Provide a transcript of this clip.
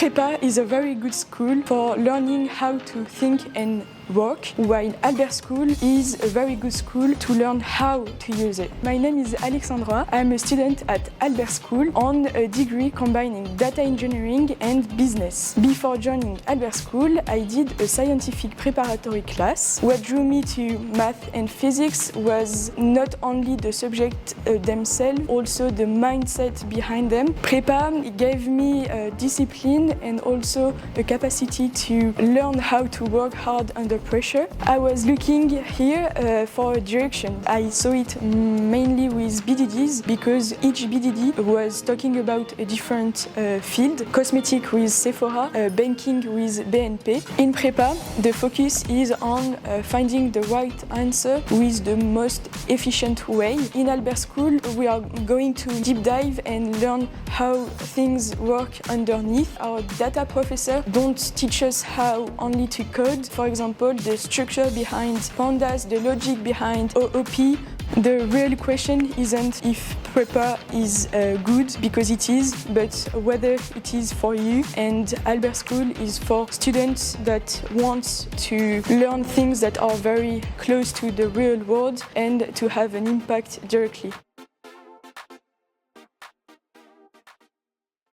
Prepa is a very good school for learning how to think and work, while Albert School is a very good school to learn how to use it. My name is Alexandra. I'm a student at Albert School on a degree combining data engineering and business. Before joining Albert School, I did a scientific preparatory class. What drew me to math and physics was not only the subject themselves, also the mindset behind them. Prepa gave me discipline and also the capacity to learn how to work hard under pressure. I was looking here for a direction. I saw it mainly with BDDs because each BDD was talking about a different field. Cosmetic with Sephora, banking with BNP. In Prepa, the focus is on finding the right answer with the most efficient way. In Albert School, we are going to deep dive and learn how things work underneath. Our data professor don't teach us how only to code. For example, the structure behind pandas, the logic behind OOP. The real question isn't if Prepa is good, because it is, but whether it is for you. And Albert School is for students that want to learn things that are very close to the real world and to have an impact directly.